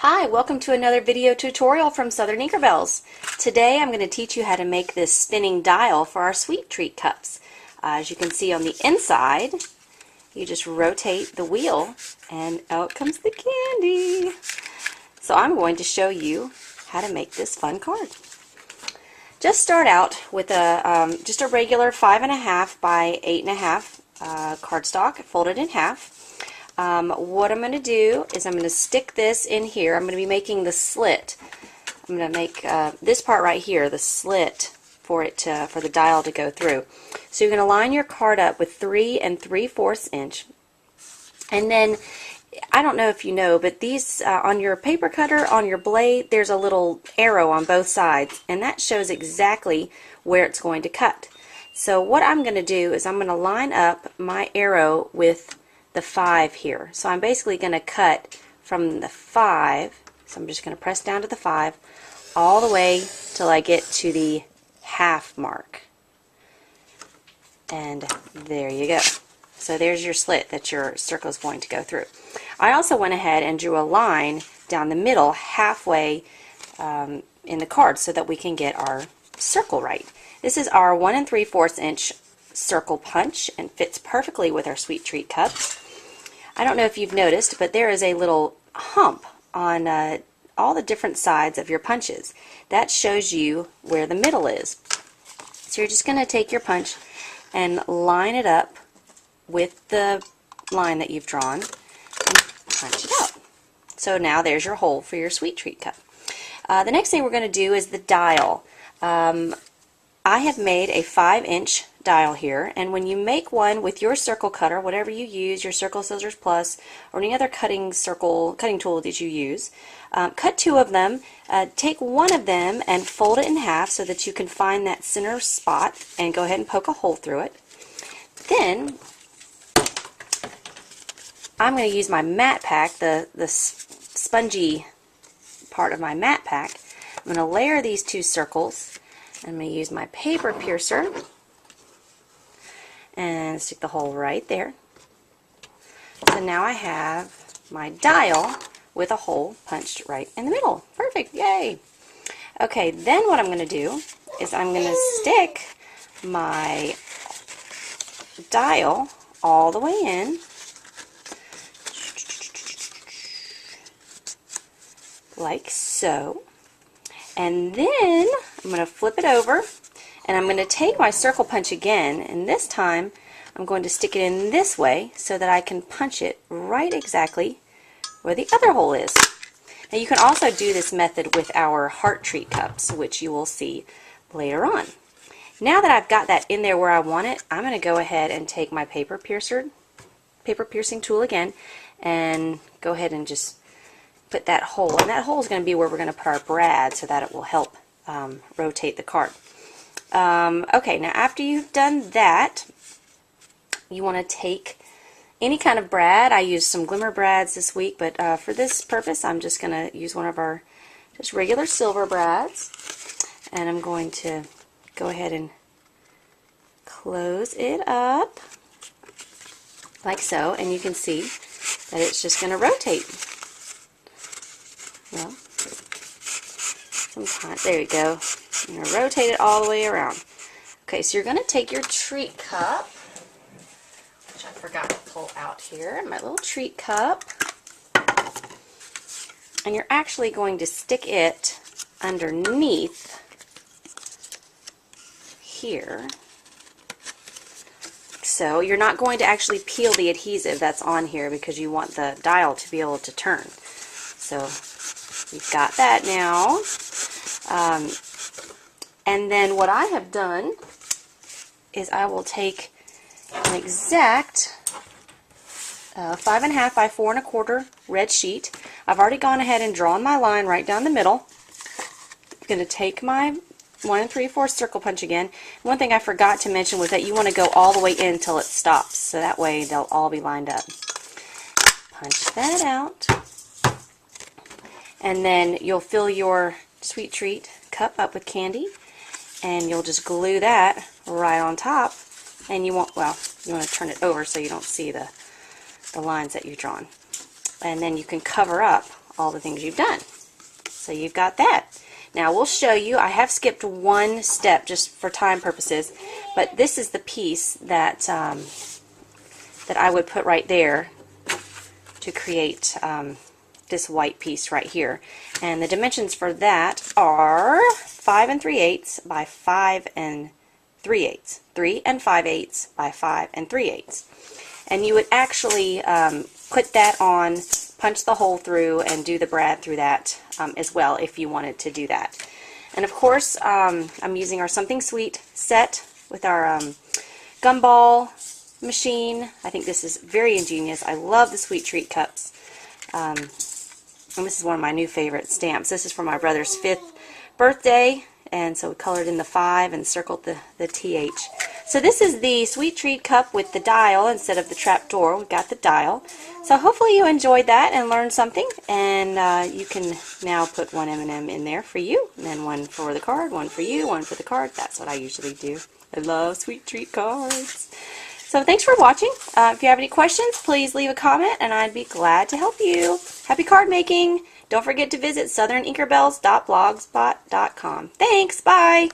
Hi, welcome to another video tutorial from Southern Inkerbells. Today I'm going to teach you how to make this spinning dial for our sweet treat cups. As you can see on the inside, you just rotate the wheel and out comes the candy. So I'm going to show you how to make this fun card. Just start out with just a regular 5.5 by 8.5 cardstock, folded in half. What I'm going to do is I'm going to stick this in here. I'm going to be making the slit. I'm going to make this part right here, the slit for the dial to go through. So you're going to line your card up with 3 3/4 inch. And then, I don't know if you know, but these, on your paper cutter, on your blade, there's a little arrow on both sides, and that shows exactly where it's going to cut. So what I'm going to do is I'm going to line up my arrow with the 5 here. So I'm basically going to cut from the 5, so I'm just going to press down to the 5 all the way till I get to the half mark. And there you go. So there's your slit that your circle is going to go through. I also went ahead and drew a line down the middle halfway in the card so that we can get our circle right. This is our 1 3/4 inch circle punch and fits perfectly with our sweet treat cups. I don't know if you've noticed, but there is a little hump on all the different sides of your punches. That shows you where the middle is. So you're just going to take your punch and line it up with the line that you've drawn and punch it out. So now there's your hole for your sweet treat cup. The next thing we're going to do is the dial. I have made a 5-inch dial here, and when you make one with your circle cutter, whatever you use, your Circle Scissors Plus or any other cutting tool that you use, cut 2 of them, take one of them and fold it in half so that you can find that center spot and go ahead and poke a hole through it. Then I'm going to use my mat pack, the spongy part of my mat pack. I'm going to layer these 2 circles. I'm going to use my paper piercer and stick the hole right there. So now I have my dial with a hole punched right in the middle. Perfect, yay! Okay, then what I'm going to do is I'm going to stick my dial all the way in, like so. And then I'm going to flip it over and I'm going to take my circle punch again, and this time I'm going to stick it in this way so that I can punch it right exactly where the other hole is. Now you can also do this method with our heart treat cups, which you will see later on. Now that I've got that in there where I want it, I'm going to go ahead and take my paper piercing tool again and go ahead and just put that hole, and that hole is going to be where we're going to put our brad so that it will help rotate the card. Okay, now after you've done that, you want to take any kind of brad. I used some glimmer brads this week, but for this purpose I'm just going to use one of our just regular silver brads, and I'm going to go ahead and close it up like so, and you can see that it's just going to rotate. Well, sometimes, there you go. You're going to rotate it all the way around. Okay, so you're going to take your treat cup, which I forgot to pull out here, my little treat cup, and you're actually going to stick it underneath here. So you're not going to actually peel the adhesive that's on here because you want the dial to be able to turn. So you've got that now. And then what I have done is I will take an exact 5.5 by 4 1/4 red sheet. I've already gone ahead and drawn my line right down the middle. I'm going to take my 1 3/4 circle punch again. One thing I forgot to mention was that you want to go all the way in until it stops, so that way they'll all be lined up. Punch that out. And then you'll fill your sweet treat cup up with candy, and you'll just glue that right on top. And you want to turn it over so you don't see the lines that you've drawn. And then you can cover up all the things you've done. So you've got that. Now we'll show you, I have skipped one step just for time purposes, but this is the piece that, that I would put right there to create this white piece right here. And the dimensions for that are 5 3/8 by 5 3/8. 3 5/8 by 5 3/8. And you would actually put that on, punch the hole through, and do the brad through that as well if you wanted to do that. And of course, I'm using our Something Sweet set with our gumball machine. I think this is very ingenious. I love the Sweet Treat cups. And this is one of my new favorite stamps. This is for my brother's 5th birthday, and so we colored in the 5 and circled the TH. So this is the Sweet Treat cup with the dial instead of the trap door. We've got the dial. So hopefully you enjoyed that and learned something, and you can now put one M&M in there for you, and then one for the card, one for you, one for the card. That's what I usually do. I love Sweet Treat cards. So thanks for watching. If you have any questions, please leave a comment, and I'd be glad to help you. Happy card making! Don't forget to visit southerninkerbells.blogspot.com. Thanks, bye!